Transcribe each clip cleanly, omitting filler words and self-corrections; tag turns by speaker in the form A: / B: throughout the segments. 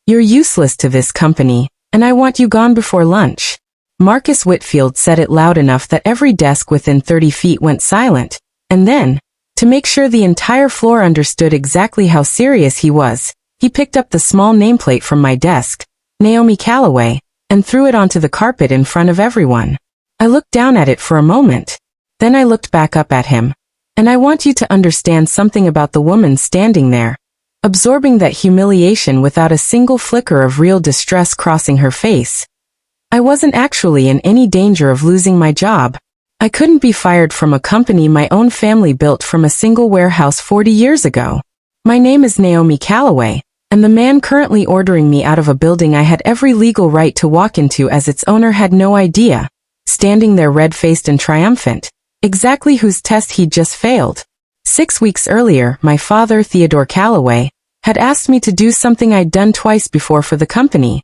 A: "You're useless to this company, and I want you gone before lunch." Marcus Whitfield said it loud enough that every desk within 30 feet went silent, and then, to make sure the entire floor understood exactly how serious he was, he picked up the small nameplate from my desk, Naomi Calloway, and threw it onto the carpet in front of everyone. I looked down at it for a moment. Then I looked back up at him. And I want you to understand something about the woman standing there, absorbing that humiliation without a single flicker of real distress crossing her face. I wasn't actually in any danger of losing my job. I couldn't be fired from a company my own family built from a single warehouse 40 years ago. My name is Naomi Calloway, and the man currently ordering me out of a building I had every legal right to walk into as its owner had no idea, standing there red-faced and triumphant, exactly whose test he'd just failed. 6 weeks earlier, my father, Theodore Calloway, had asked me to do something I'd done twice before for the company: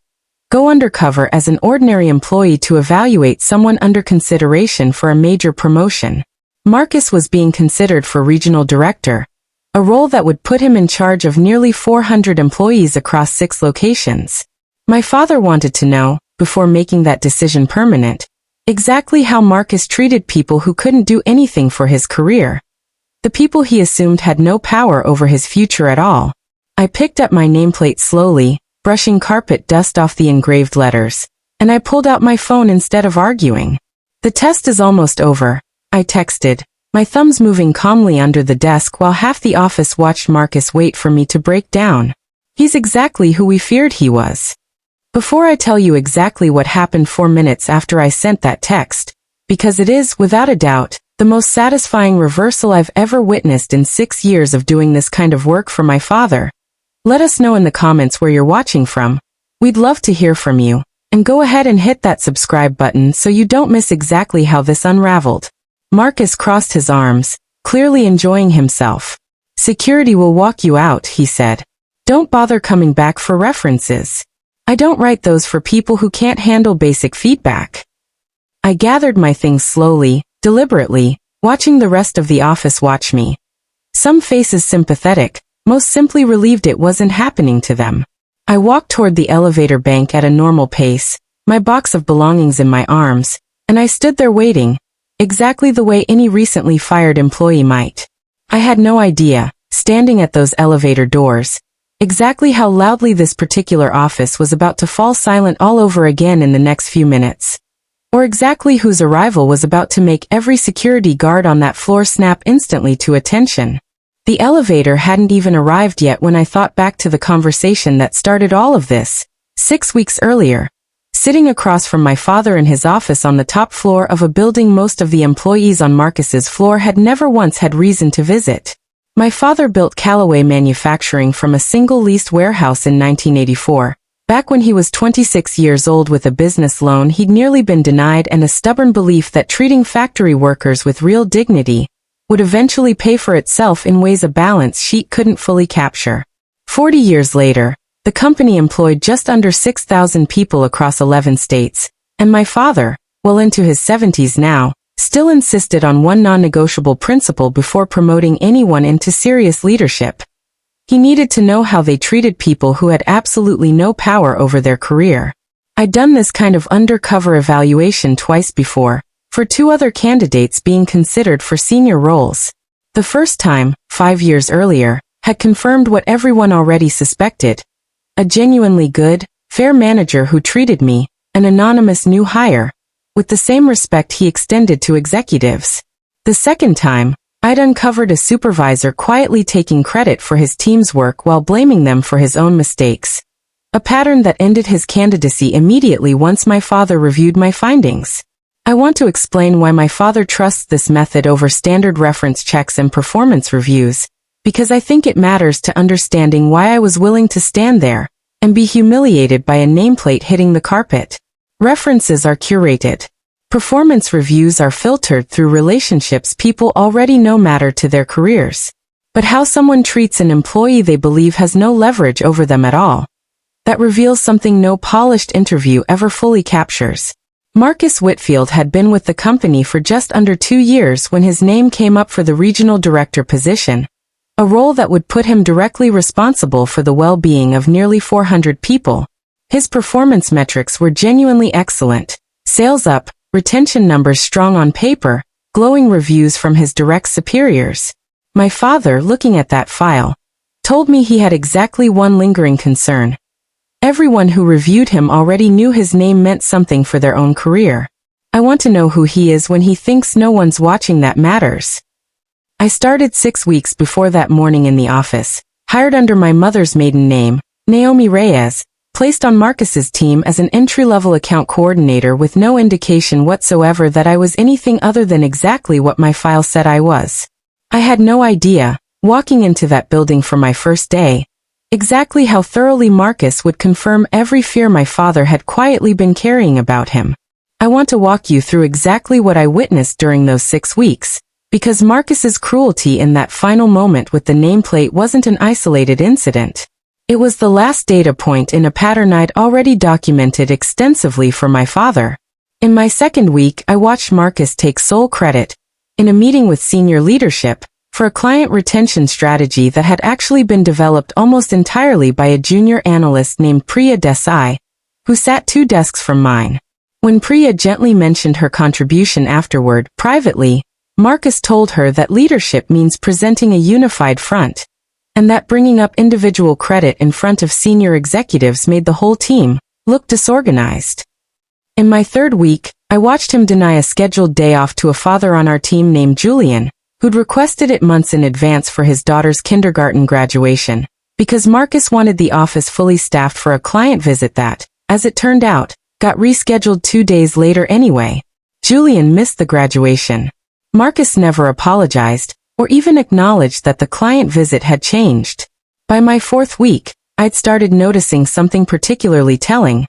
A: go undercover as an ordinary employee to evaluate someone under consideration for a major promotion. Marcus was being considered for regional director, a role that would put him in charge of nearly 400 employees across 6 locations. My father wanted to know, before making that decision permanent, exactly how Marcus treated people who couldn't do anything for his career. The people he assumed had no power over his future at all. I picked up my nameplate slowly, brushing carpet dust off the engraved letters, and I pulled out my phone instead of arguing. "The test is almost over," I texted, my thumbs moving calmly under the desk while half the office watched Marcus wait for me to break down. He's exactly who we feared he was. Before I tell you exactly what happened 4 minutes after I sent that text, because it is, without a doubt, the most satisfying reversal I've ever witnessed in 6 years of doing this kind of work for my father, let us know in the comments where you're watching from. We'd love to hear from you, and go ahead and hit that subscribe button so you don't miss exactly how this unraveled. Marcus crossed his arms, clearly enjoying himself. "Security will walk you out," he said. "Don't bother coming back for references. I don't write those for people who can't handle basic feedback." I gathered my things slowly, deliberately, watching the rest of the office watch me. Some faces sympathetic, most simply relieved it wasn't happening to them. I walked toward the elevator bank at a normal pace, my box of belongings in my arms, and I stood there waiting, exactly the way any recently fired employee might. I had no idea, standing at those elevator doors, exactly how loudly this particular office was about to fall silent all over again in the next few minutes. Or exactly whose arrival was about to make every security guard on that floor snap instantly to attention. The elevator hadn't even arrived yet when I thought back to the conversation that started all of this, 6 weeks earlier, sitting across from my father in his office on the top floor of a building most of the employees on Marcus's floor had never once had reason to visit. My father built Calloway Manufacturing from a single leased warehouse in 1984, back when he was 26 years old with a business loan he'd nearly been denied and a stubborn belief that treating factory workers with real dignity would eventually pay for itself in ways a balance sheet couldn't fully capture. 40 years later, the company employed just under 6,000 people across 11 states, and my father, well into his 70s now, still insisted on one non-negotiable principle before promoting anyone into serious leadership. He needed to know how they treated people who had absolutely no power over their career. I'd done this kind of undercover evaluation twice before, for 2 other candidates being considered for senior roles. The first time, 5 years earlier, had confirmed what everyone already suspected: a genuinely good, fair manager who treated me, an anonymous new hire, with the same respect he extended to executives. The second time, I'd uncovered a supervisor quietly taking credit for his team's work while blaming them for his own mistakes. A pattern that ended his candidacy immediately once my father reviewed my findings. I want to explain why my father trusts this method over standard reference checks and performance reviews, because I think it matters to understanding why I was willing to stand there and be humiliated by a nameplate hitting the carpet. References are curated. Performance reviews are filtered through relationships people already know matter to their careers. But how someone treats an employee they believe has no leverage over them at all, that reveals something no polished interview ever fully captures. Marcus Whitfield had been with the company for just under 2 years when his name came up for the regional director position, a role that would put him directly responsible for the well-being of nearly 400 people. His performance metrics were genuinely excellent. Sales up, retention numbers strong on paper, glowing reviews from his direct superiors. My father, looking at that file, told me he had exactly one lingering concern. Everyone who reviewed him already knew his name meant something for their own career. I want to know who he is when he thinks no one's watching that matters. I started 6 weeks before that morning in the office, hired under my mother's maiden name, Naomi Reyes, placed on Marcus's team as an entry-level account coordinator with no indication whatsoever that I was anything other than exactly what my file said I was. I had no idea, walking into that building for my first day, exactly how thoroughly Marcus would confirm every fear my father had quietly been carrying about him. I want to walk you through exactly what I witnessed during those 6 weeks, because Marcus's cruelty in that final moment with the nameplate wasn't an isolated incident. It was the last data point in a pattern I'd already documented extensively for my father. In my second week, I watched Marcus take sole credit, in a meeting with senior leadership, for a client retention strategy that had actually been developed almost entirely by a junior analyst named Priya Desai, who sat 2 desks from mine. When Priya gently mentioned her contribution afterward, privately, Marcus told her that leadership means presenting a unified front, and that bringing up individual credit in front of senior executives made the whole team look disorganized. In my third week, I watched him deny a scheduled day off to a father on our team named Julian, who'd requested it months in advance for his daughter's kindergarten graduation, because Marcus wanted the office fully staffed for a client visit that, as it turned out, got rescheduled 2 days later anyway. Julian missed the graduation. Marcus never apologized, or even acknowledged that the client visit had changed. By my 4th week, I'd started noticing something particularly telling.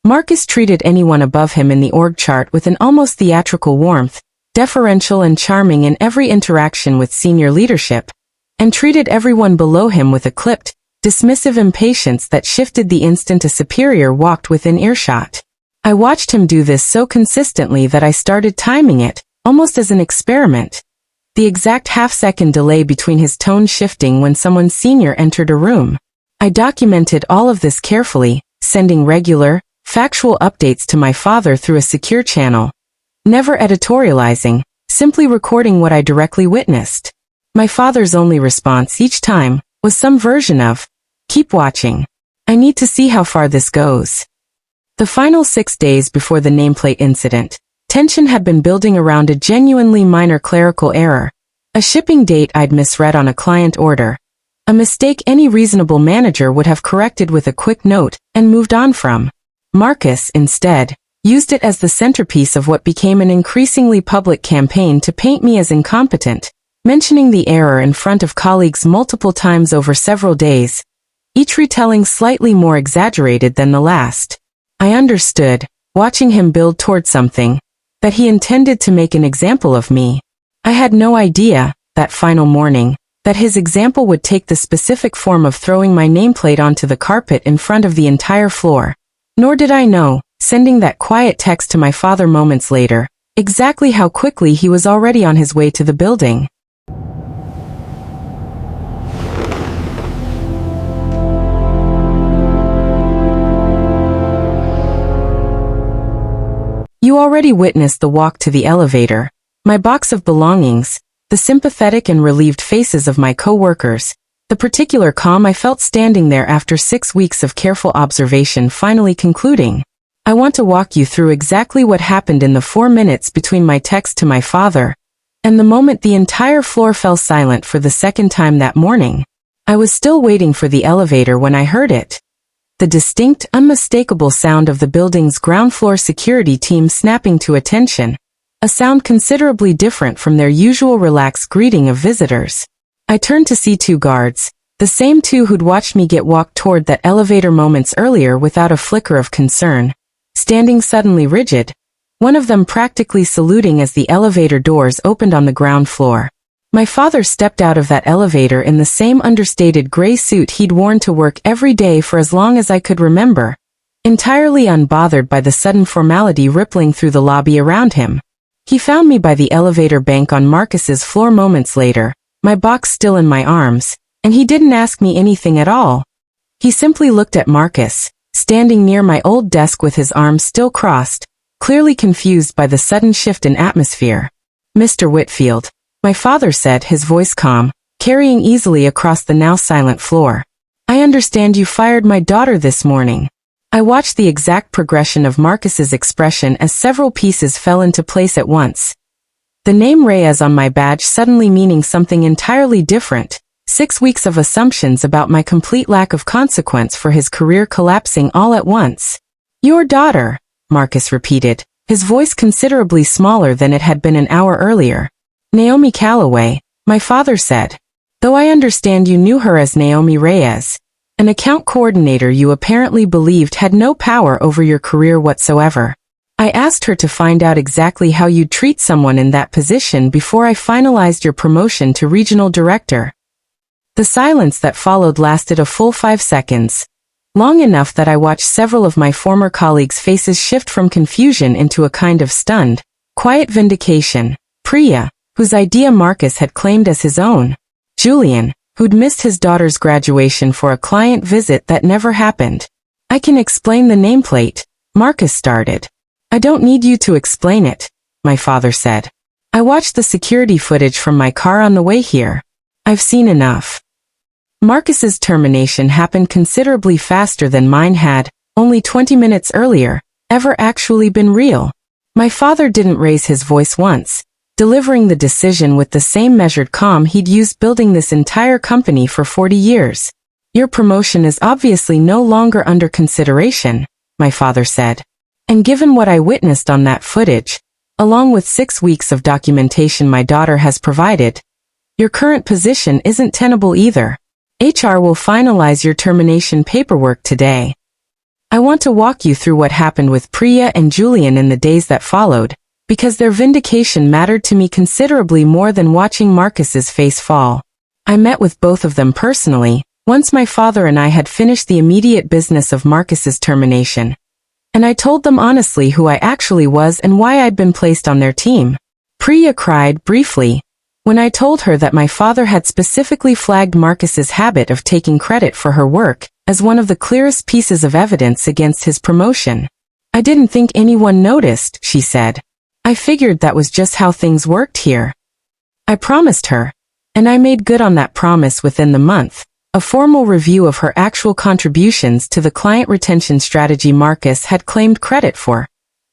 A: Marcus treated anyone above him in the org chart with an almost theatrical warmth, deferential and charming in every interaction with senior leadership, and treated everyone below him with a clipped, dismissive impatience that shifted the instant a superior walked within earshot. I watched him do this so consistently that I started timing it, almost as an experiment. The exact half-second delay between his tone shifting when someone senior entered a room. I documented all of this carefully, sending regular, factual updates to my father through a secure channel. Never editorializing, simply recording what I directly witnessed. My father's only response each time was some version of, "Keep watching. I need to see how far this goes." The final 6 days before the nameplate incident, tension had been building around a genuinely minor clerical error, a shipping date I'd misread on a client order, a mistake any reasonable manager would have corrected with a quick note and moved on from. Marcus, instead, used it as the centerpiece of what became an increasingly public campaign to paint me as incompetent, mentioning the error in front of colleagues multiple times over several days, each retelling slightly more exaggerated than the last. I understood, watching him build toward something, that he intended to make an example of me. I had no idea, that final morning, that his example would take the specific form of throwing my nameplate onto the carpet in front of the entire floor. Nor did I know, sending that quiet text to my father moments later, exactly how quickly he was already on his way to the building. You already witnessed the walk to the elevator, my box of belongings, the sympathetic and relieved faces of my co-workers, the particular calm I felt standing there after 6 weeks of careful observation finally concluding. I want to walk you through exactly what happened in the 4 minutes between my text to my father and the moment the entire floor fell silent for the second time that morning. I was still waiting for the elevator when I heard it. The distinct, unmistakable sound of the building's ground floor security team snapping to attention, a sound considerably different from their usual relaxed greeting of visitors. I turned to see 2 guards, the same 2 who'd watched me get walked toward that elevator moments earlier without a flicker of concern, standing suddenly rigid, one of them practically saluting as the elevator doors opened on the ground floor. My father stepped out of that elevator in the same understated gray suit he'd worn to work every day for as long as I could remember, entirely unbothered by the sudden formality rippling through the lobby around him. He found me by the elevator bank on Marcus's floor moments later, my box still in my arms, and he didn't ask me anything at all. He simply looked at Marcus, standing near my old desk with his arms still crossed, clearly confused by the sudden shift in atmosphere. "Mr. Whitfield," my father said, his voice calm, carrying easily across the now silent floor. "I understand you fired my daughter this morning." I watched the exact progression of Marcus's expression as several pieces fell into place at once. The name Reyes on my badge suddenly meaning something entirely different. 6 weeks of assumptions about my complete lack of consequence for his career collapsing all at once. "Your daughter," Marcus repeated, his voice considerably smaller than it had been an hour earlier. "Naomi Calloway," my father said. "Though I understand you knew her as Naomi Reyes, an account coordinator you apparently believed had no power over your career whatsoever. I asked her to find out exactly how you'd treat someone in that position before I finalized your promotion to regional director." The silence that followed lasted a full 5 seconds, long enough that I watched several of my former colleagues' faces shift from confusion into a kind of stunned, quiet vindication. Priya, whose idea Marcus had claimed as his own. Julian, who'd missed his daughter's graduation for a client visit that never happened. "I can explain the nameplate," Marcus started. "I don't need you to explain it," my father said. "I watched the security footage from my car on the way here. I've seen enough." Marcus's termination happened considerably faster than mine had, only 20 minutes earlier, ever actually been real. My father didn't raise his voice once, delivering the decision with the same measured calm he'd used building this entire company for 40 years. "Your promotion is obviously no longer under consideration," my father said. "And given what I witnessed on that footage, along with 6 weeks of documentation my daughter has provided, your current position isn't tenable either. HR will finalize your termination paperwork today." I want to walk you through what happened with Priya and Julian in the days that followed, because their vindication mattered to me considerably more than watching Marcus's face fall. I met with both of them personally, once my father and I had finished the immediate business of Marcus's termination. And I told them honestly who I actually was and why I'd been placed on their team. Priya cried briefly when I told her that my father had specifically flagged Marcus's habit of taking credit for her work as one of the clearest pieces of evidence against his promotion. "I didn't think anyone noticed," she said. "I figured that was just how things worked here." I promised her, and I made good on that promise within the month, a formal review of her actual contributions to the client retention strategy Marcus had claimed credit for.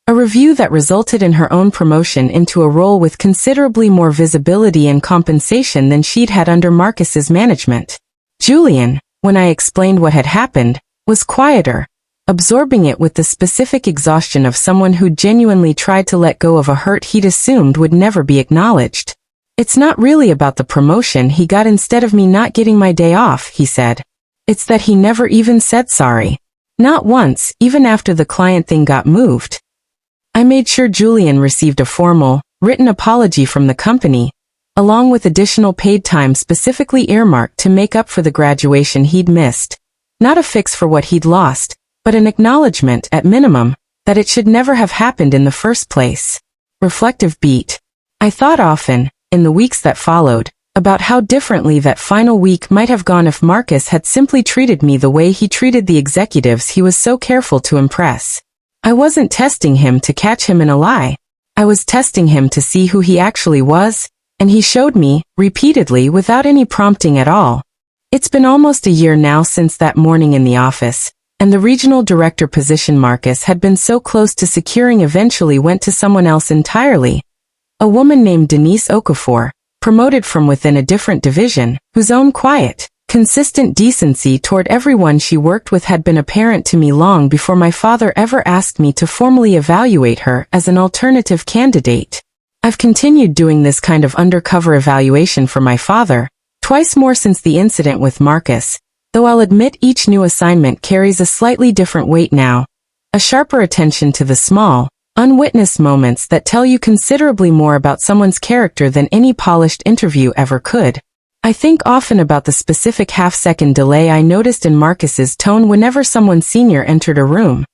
A: A review that resulted in her own promotion into a role with considerably more visibility and compensation than she'd had under Marcus's management. Julian, when I explained what had happened, was quieter, absorbing it with the specific exhaustion of someone who genuinely tried to let go of a hurt he'd assumed would never be acknowledged. "It's not really about the promotion he got instead of me not getting my day off," he said. "It's that he never even said sorry. Not once, even after the client thing got moved." I made sure Julian received a formal, written apology from the company, along with additional paid time specifically earmarked to make up for the graduation he'd missed. Not a fix for what he'd lost, but an acknowledgement, at minimum, that it should never have happened in the first place. Reflective beat. I thought often, in the weeks that followed, about how differently that final week might have gone if Marcus had simply treated me the way he treated the executives he was so careful to impress. I wasn't testing him to catch him in a lie. I was testing him to see who he actually was, and he showed me, repeatedly without any prompting at all. It's been almost a year now since that morning in the office, and the regional director position Marcus had been so close to securing eventually went to someone else entirely. A woman named Denise Okafor, promoted from within a different division, whose own quiet, consistent decency toward everyone she worked with had been apparent to me long before my father ever asked me to formally evaluate her as an alternative candidate. I've continued doing this kind of undercover evaluation for my father, twice more since the incident with Marcus, though I'll admit each new assignment carries a slightly different weight now, a sharper attention to the small, unwitnessed moments that tell you considerably more about someone's character than any polished interview ever could. I think often about the specific half-second delay I noticed in Marcus's tone whenever someone senior entered a room.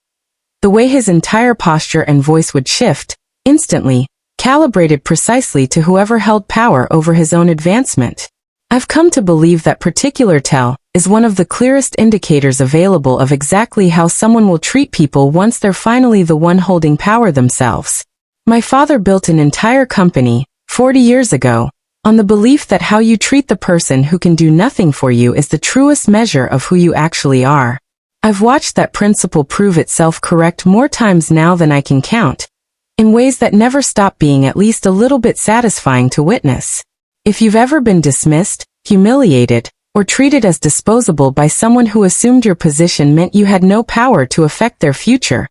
A: The way his entire posture and voice would shift, instantly, calibrated precisely to whoever held power over his own advancement. I've come to believe that particular tell is one of the clearest indicators available of exactly how someone will treat people once they're finally the one holding power themselves. My father built an entire company, 40 years ago, on the belief that how you treat the person who can do nothing for you is the truest measure of who you actually are. I've watched that principle prove itself correct more times now than I can count, in ways that never stop being at least a little bit satisfying to witness. If you've ever been dismissed, humiliated, or treated as disposable by someone who assumed your position meant you had no power to affect their future,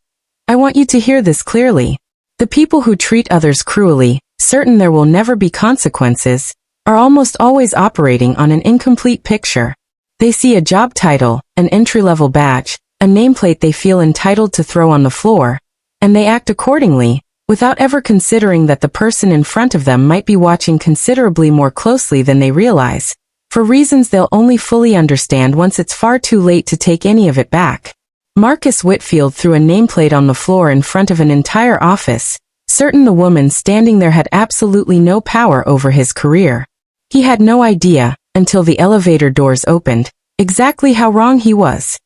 A: I want you to hear this clearly. The people who treat others cruelly, certain there will never be consequences, are almost always operating on an incomplete picture. They see a job title, an entry-level badge, a nameplate they feel entitled to throw on the floor, and they act accordingly, without ever considering that the person in front of them might be watching considerably more closely than they realize, for reasons they'll only fully understand once it's far too late to take any of it back. Marcus Whitfield threw a nameplate on the floor in front of an entire office, certain the woman standing there had absolutely no power over his career. He had no idea, until the elevator doors opened, exactly how wrong he was.